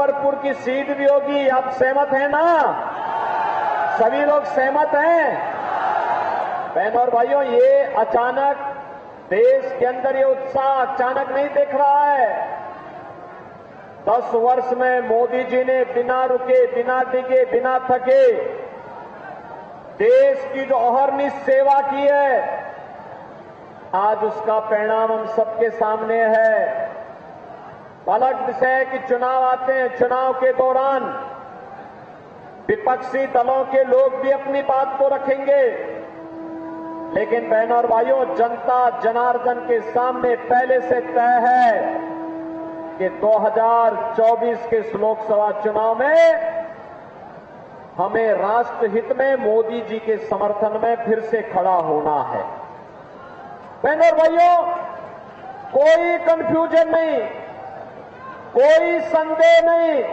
डूंगरपुर की सीट भी होगी। आप सहमत हैं ना? सभी लोग सहमत हैं? बहनों और भाइयों, ये अचानक देश के अंदर ये उत्साह अचानक नहीं दिख रहा है। 10 वर्ष में मोदी जी ने बिना रुके, बिना डिगे, बिना थके देश की जो अहर्निश सेवा की है, आज उसका परिणाम हम सबके सामने है। अलग विषय है कि चुनाव आते हैं, चुनाव के दौरान विपक्षी दलों के लोग भी अपनी बात को रखेंगे, लेकिन बहनों और भाइयों, जनता जनार्दन के सामने पहले से तय है कि 2024 के लोकसभा चुनाव में हमें राष्ट्रहित में मोदी जी के समर्थन में फिर से खड़ा होना है। बहनों और भाइयों, कोई कंफ्यूजन नहीं, कोई संदेह नहीं,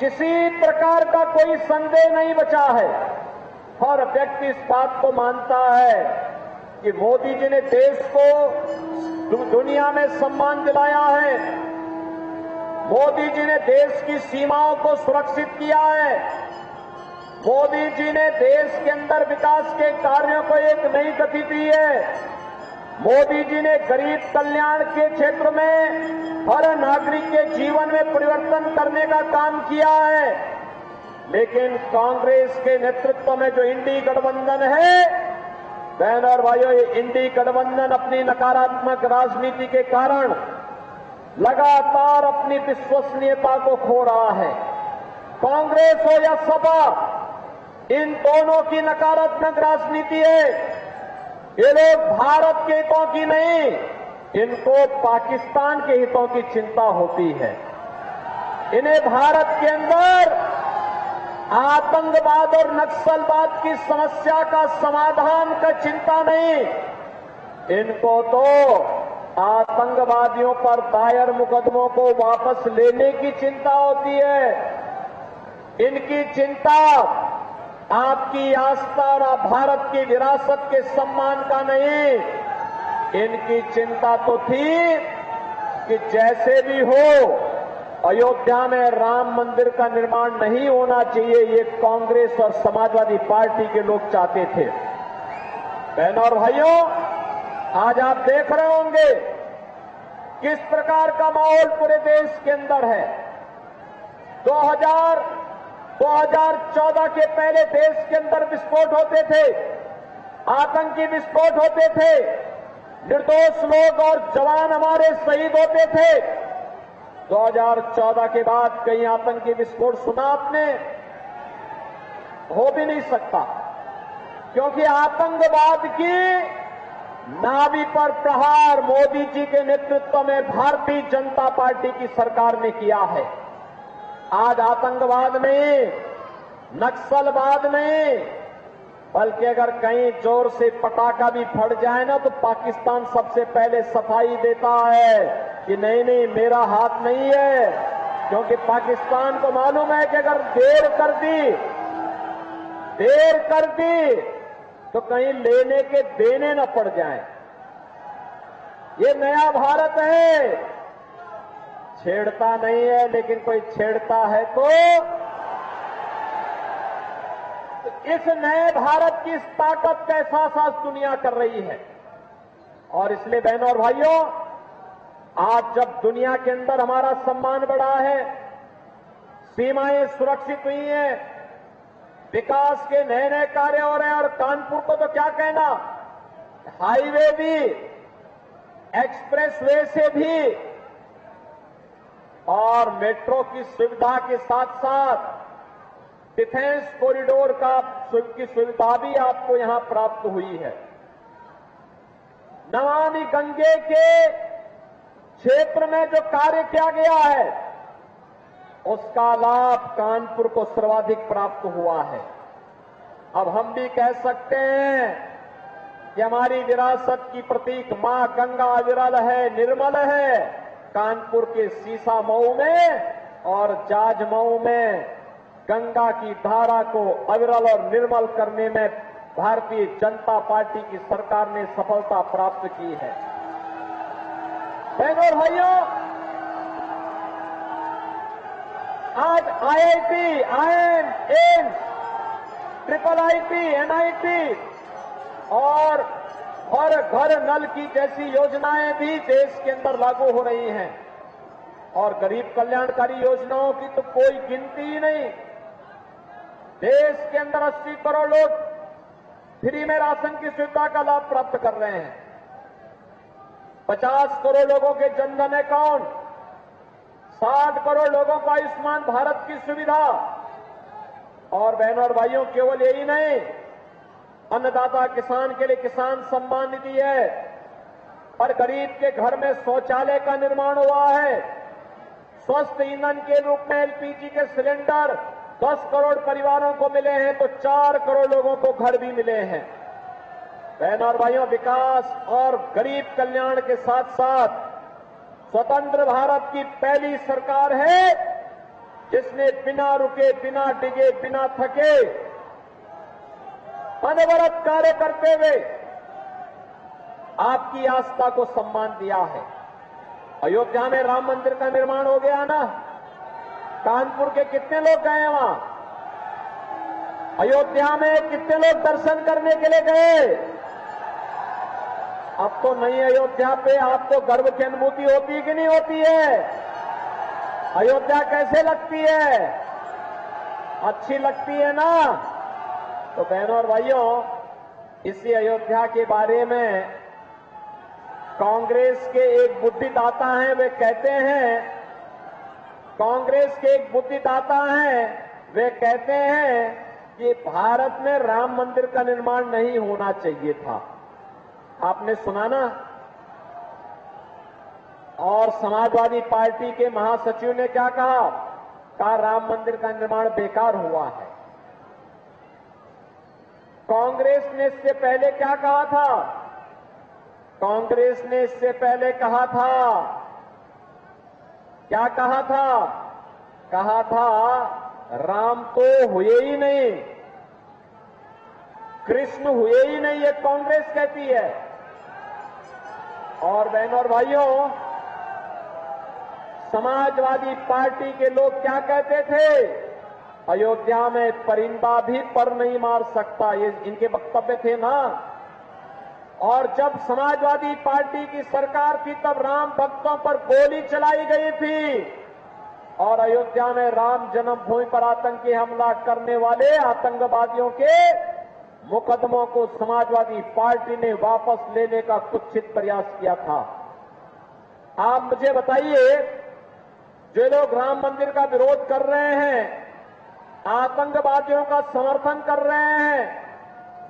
किसी प्रकार का कोई संदेह नहीं बचा है। हर व्यक्ति इस बात को मानता है कि मोदी जी ने देश को दुनिया में सम्मान दिलाया है, मोदी जी ने देश की सीमाओं को सुरक्षित किया है, मोदी जी ने देश के अंदर विकास के कार्यों को एक नई गति दी है, मोदी जी ने गरीब कल्याण के क्षेत्र में हर नागरिक के जीवन में परिवर्तन करने का काम किया है। लेकिन कांग्रेस के नेतृत्व में जो इंडी गठबंधन है, बहनों और भाइयों, ये इंडी गठबंधन अपनी नकारात्मक राजनीति के कारण लगातार अपनी विश्वसनीयता को खो रहा है। कांग्रेस हो या सपा, इन दोनों की नकारात्मक राजनीति है। ये लोग भारत के हितों की नहीं, इनको पाकिस्तान के हितों की चिंता होती है। इन्हें भारत के अंदर आतंकवाद और नक्सलवाद की समस्या का समाधान का चिंता नहीं, इनको तो आतंकवादियों पर दायर मुकदमों को वापस लेने की चिंता होती है। इनकी चिंता आपकी आस्था और भारत की विरासत के सम्मान का नहीं, इनकी चिंता तो थी कि जैसे भी हो अयोध्या में राम मंदिर का निर्माण नहीं होना चाहिए, ये कांग्रेस और समाजवादी पार्टी के लोग चाहते थे। बहनों और भाइयों, आज आप देख रहे होंगे किस प्रकार का माहौल पूरे देश के अंदर है। 2014 के पहले देश के अंदर विस्फोट होते थे, आतंकी विस्फोट होते थे, निर्दोष लोग और जवान हमारे शहीद होते थे। 2014 के बाद कहीं आतंकी विस्फोट सुना आपने? हो भी नहीं सकता, क्योंकि आतंकवाद की नाभि पर प्रहार मोदी जी के नेतृत्व में भारतीय जनता पार्टी की सरकार ने किया है। आज आतंकवाद नहीं, नक्सलवाद नहीं, बल्कि अगर कहीं जोर से पटाखा भी फट जाए ना, तो पाकिस्तान सबसे पहले सफाई देता है कि नहीं नहीं, मेरा हाथ नहीं है, क्योंकि पाकिस्तान को मालूम है कि अगर देर कर दी तो कहीं लेने के देने न पड़ जाए। ये नया भारत है, छेड़ता नहीं है, लेकिन कोई छेड़ता है तो इस नए भारत की इस ताकत का एहसास आज दुनिया कर रही है। और इसलिए बहनों और भाइयों, आज जब दुनिया के अंदर हमारा सम्मान बढ़ा है, सीमाएं सुरक्षित हुई हैं, विकास के नए नए कार्य हो रहे हैं, और कानपुर को तो क्या कहना, हाईवे भी, एक्सप्रेसवे से भी और मेट्रो की सुविधा के साथ साथ डिफेंस कॉरिडोर की सुविधा भी आपको यहां प्राप्त हुई है। नमामि गंगे के क्षेत्र में जो कार्य किया गया है, उसका लाभ कानपुर को सर्वाधिक प्राप्त हुआ है। अब हम भी कह सकते हैं कि हमारी विरासत की प्रतीक मां गंगा अविरल है, निर्मल है। कानपुर के सीसा मऊ में और जाजमऊ में गंगा की धारा को अविरल और निर्मल करने में भारतीय जनता पार्टी की सरकार ने सफलता प्राप्त की है। बहनों और भाइयों, आज IIT, IIM, AIIMS, triple IT, NIT और हर घर नल की जैसी योजनाएं भी देश के अंदर लागू हो रही हैं। और गरीब कल्याणकारी योजनाओं की तो कोई गिनती ही नहीं। देश के अंदर 80 करोड़ लोग फ्री में राशन की सुविधा का लाभ प्राप्त कर रहे हैं। 50 करोड़ लोगों के जनधन अकाउंट, 60 करोड़ लोगों को आयुष्मान भारत की सुविधा। और बहनों और भाइयों, केवल यही नहीं, अन्नदाता किसान के लिए किसान सम्मान निधि है, और गरीब के घर में शौचालय का निर्माण हुआ है। स्वस्थ ईंधन के रूप में एलपीजी के सिलेंडर 10 करोड़ परिवारों को मिले हैं, तो 4 करोड़ लोगों को घर भी मिले हैं। बहनों और भाइयों, विकास और गरीब कल्याण के साथ साथ स्वतंत्र भारत की पहली सरकार है जिसने बिना रुके, बिना डिगे, बिना थके, अनवरत कार्य करते हुए आपकी आस्था को सम्मान दिया है। अयोध्या में राम मंदिर का निर्माण हो गया ना। कानपुर के कितने लोग गए हैं वहां? अयोध्या में कितने लोग दर्शन करने के लिए गए? अब तो नई अयोध्या पे आपको गर्व की अनुभूति होती है कि नहीं होती है? अयोध्या कैसे लगती है? अच्छी लगती है ना? तो बहनों और भाइयों, इसी अयोध्या के बारे में कांग्रेस के एक बुद्धिदाता हैं, वे कहते हैं, कांग्रेस के एक बुद्धिदाता हैं, वे कहते हैं कि भारत में राम मंदिर का निर्माण नहीं होना चाहिए था। आपने सुना ना? और समाजवादी पार्टी के महासचिव ने क्या कहा? कहा राम मंदिर का निर्माण बेकार हुआ है। कांग्रेस ने इससे पहले क्या कहा था? कांग्रेस ने इससे पहले कहा था, क्या कहा था? कहा था राम तो हुए ही नहीं, कृष्ण हुए ही नहीं, ये कांग्रेस कहती है। और बहनों और भाइयों, समाजवादी पार्टी के लोग क्या कहते थे? अयोध्या में परिंदा भी पर नहीं मार सकता, ये इनके वक्तव्य थे ना। और जब समाजवादी पार्टी की सरकार थी तब राम भक्तों पर गोली चलाई गई थी, और अयोध्या में राम जन्मभूमि पर आतंकी हमला करने वाले आतंकवादियों के मुकदमों को समाजवादी पार्टी ने वापस लेने का कुत्सित प्रयास किया था। आप मुझे बताइए, जो लोग राम मंदिर का विरोध कर रहे हैं, आतंकवादियों का समर्थन कर रहे हैं,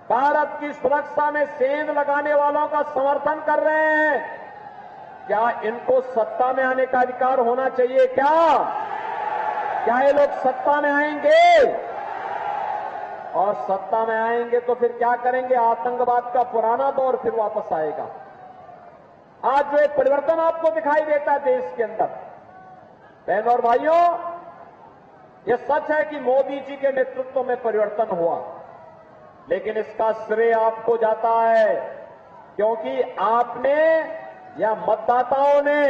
भारत की सुरक्षा में सेंध लगाने वालों का समर्थन कर रहे हैं, क्या इनको सत्ता में आने का अधिकार होना चाहिए? क्या ये लोग सत्ता में आएंगे? और सत्ता में आएंगे तो फिर क्या करेंगे? आतंकवाद का पुराना दौर फिर वापस आएगा। आज जो एक परिवर्तन आपको दिखाई देता है देश के अंदर, बहनों और भाइयों, यह सच है कि मोदी जी के नेतृत्व में परिवर्तन हुआ, लेकिन इसका श्रेय आपको जाता है, क्योंकि आपने या मतदाताओं ने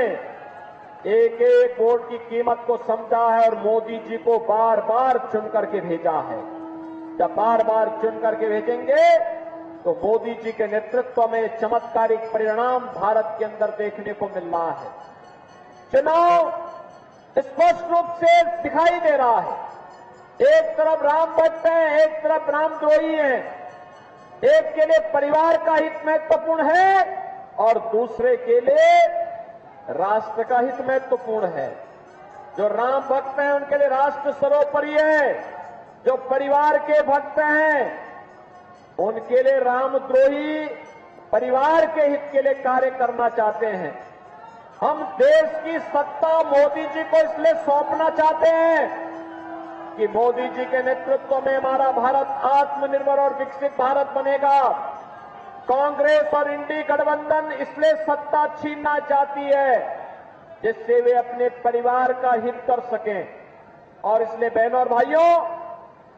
एक एक वोट की कीमत को समझा है और मोदी जी को बार बार चुन करके भेजा है। जब बार बार चुन करके भेजेंगे तो मोदी जी के नेतृत्व में चमत्कारिक परिणाम भारत के अंदर देखने को मिल रहा है। चुनाव स्पष्ट रूप से दिखाई दे रहा है। एक तरफ राम भक्त हैं, एक तरफ रामद्रोही हैं। एक के लिए परिवार का हित महत्वपूर्ण है और दूसरे के लिए राष्ट्र का हित महत्वपूर्ण है। जो राम भक्त हैं उनके लिए राष्ट्र सर्वोपरि है, जो परिवार के भक्त हैं उनके लिए रामद्रोही परिवार के हित के लिए कार्य करना चाहते हैं। हम देश की सत्ता मोदी जी को इसलिए सौंपना चाहते हैं कि मोदी जी के नेतृत्व में हमारा भारत आत्मनिर्भर और विकसित भारत बनेगा। कांग्रेस और इंडी गठबंधन इसलिए सत्ता छीनना चाहती है जिससे वे अपने परिवार का हित कर सकें। और इसलिए बहनों और भाइयों,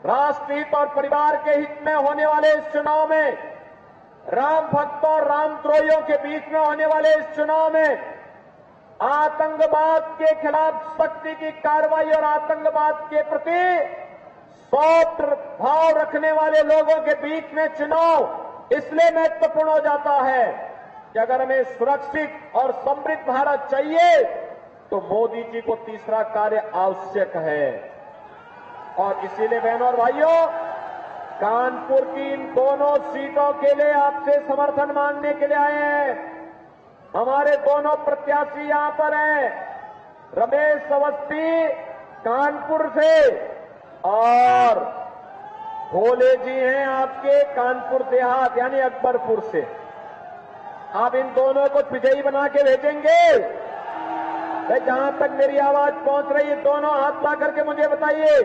राष्ट्रहित और परिवार के हित में होने वाले इस चुनाव में, राम भक्तों और रामद्रोहियों के बीच में होने वाले इस चुनाव में आतंकवाद के खिलाफ सख्ती की कार्रवाई और आतंकवाद के प्रति सॉफ्ट भाव रखने वाले लोगों के बीच में चुनाव इसलिए महत्वपूर्ण हो जाता है कि अगर हमें सुरक्षित और समृद्ध भारत चाहिए तो मोदी जी को तीसरा कार्य आवश्यक है। और इसीलिए बहनों और भाइयों, कानपुर की इन दोनों सीटों के लिए आपसे समर्थन मांगने के लिए आए हैं। हमारे दोनों प्रत्याशी यहां पर हैं, रमेश अवस्थी कानपुर से और भोले जी हैं आपके कानपुर देहात यानी अकबरपुर से। आप इन दोनों को विजयी बना के भेजेंगे? जहां तक मेरी आवाज पहुंच रही है, दोनों हाथ ला करके मुझे बताइए,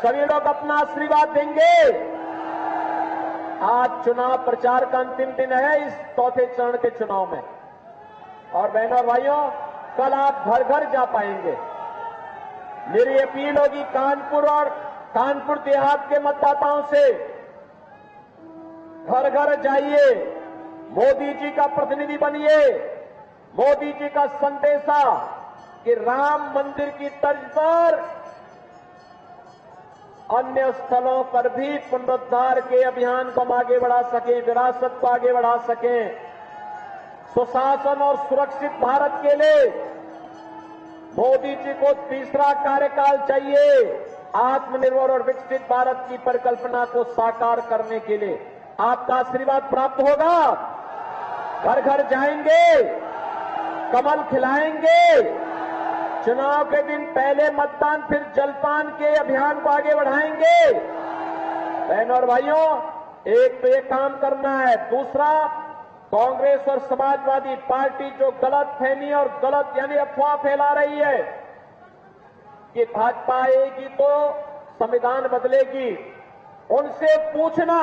सभी लोग अपना आशीर्वाद देंगे? आज चुनाव प्रचार का अंतिम दिन है इस चौथे चरण के चुनाव में, और बहनों और भाइयों, कल आप घर घर जा पाएंगे। मेरी अपील होगी कानपुर और कानपुर देहात के मतदाताओं से, घर घर जाइए, मोदी जी का प्रतिनिधि बनिए। मोदी जी का संदेशा कि राम मंदिर की तर्ज पर अन्य स्थलों पर भी पुनरुद्धार के अभियान को हम आगे बढ़ा सकें, विरासत को आगे बढ़ा सकें, सुशासन और सुरक्षित भारत के लिए मोदी जी को तीसरा कार्यकाल चाहिए। आत्मनिर्भर और विकसित भारत की परिकल्पना को साकार करने के लिए आपका आशीर्वाद प्राप्त होगा। घर घर जाएंगे, कमल खिलाएंगे, चुनाव के दिन पहले मतदान फिर जलपान के अभियान को आगे बढ़ाएंगे। बहनों और भाइयों, एक तो ये काम करना है, दूसरा कांग्रेस और समाजवादी पार्टी जो गलत फहमी और गलत यानी अफवाह फैला रही है कि भाजपा आएगी तो संविधान बदलेगी, उनसे पूछना,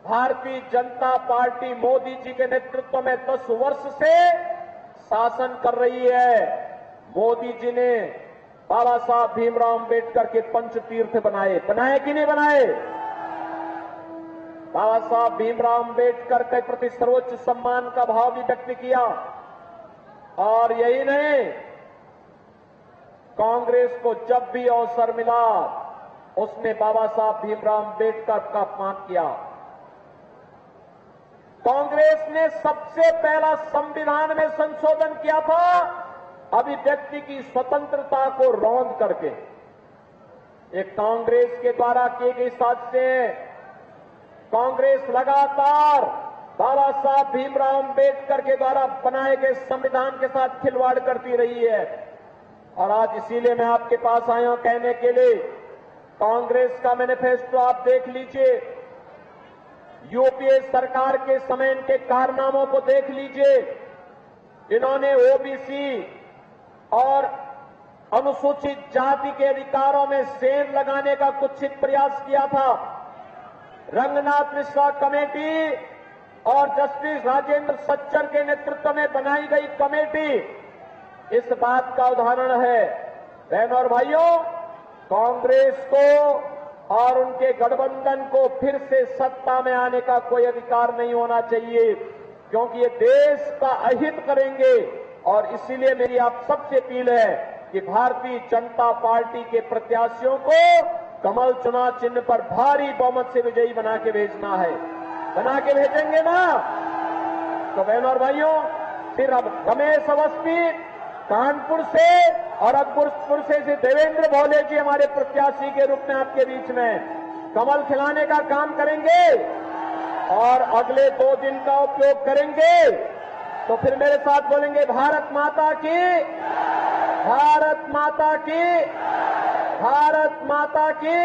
भारतीय जनता पार्टी मोदी जी के नेतृत्व में 10 वर्ष से शासन कर रही है। मोदी जी ने बाबा साहब भीमराव अंबेडकर के पंचतीर्थ बनाए कि नहीं बनाए? बाबा साहब भीमराव अंबेडकर के प्रति सर्वोच्च सम्मान का भाव भी व्यक्त किया। और यही नहीं, कांग्रेस को जब भी अवसर मिला उसने बाबा साहब भीमराव अंबेडकर का अपमान किया। कांग्रेस ने सबसे पहला संविधान में संशोधन किया था अभिव्यक्ति की स्वतंत्रता को रौंद करके। एक कांग्रेस के द्वारा किए गए साजिशें हैं। कांग्रेस लगातार बाबा साहब भीमराव अंबेडकर के द्वारा बनाए गए संविधान के साथ खिलवाड़ करती रही है। और आज इसीलिए मैं आपके पास आया हूं कहने के लिए, कांग्रेस का मैनिफेस्टो आप देख लीजिए, यूपीए सरकार के समय इनके कारनामों को देख लीजिए। इन्होंने ओबीसी और अनुसूचित जाति के अधिकारों में सेंध लगाने का कुत्सित प्रयास किया था। रंगनाथ मिश्रा कमेटी और जस्टिस राजेंद्र सच्चर के नेतृत्व में बनाई गई कमेटी इस बात का उदाहरण है। बहनों और भाइयों, कांग्रेस को और उनके गठबंधन को फिर से सत्ता में आने का कोई अधिकार नहीं होना चाहिए, क्योंकि ये देश का अहित करेंगे। और इसीलिए मेरी आप सबसे अपील है कि भारतीय जनता पार्टी के प्रत्याशियों को कमल चुनाव चिन्ह पर भारी बहुमत से विजयी बना के भेजना है। बना के भेजेंगे ना? तो बहनों और भाइयों, फिर अब रमेश अवस्थी कानपुर से और अकबरपुर से देवेंद्र भोले जी हमारे प्रत्याशी के रूप में आपके बीच में कमल खिलाने का काम करेंगे और अगले 2 दिन का उपयोग करेंगे। तो फिर मेरे साथ बोलेंगे, भारत माता की, भारत माता की, भारत माता की।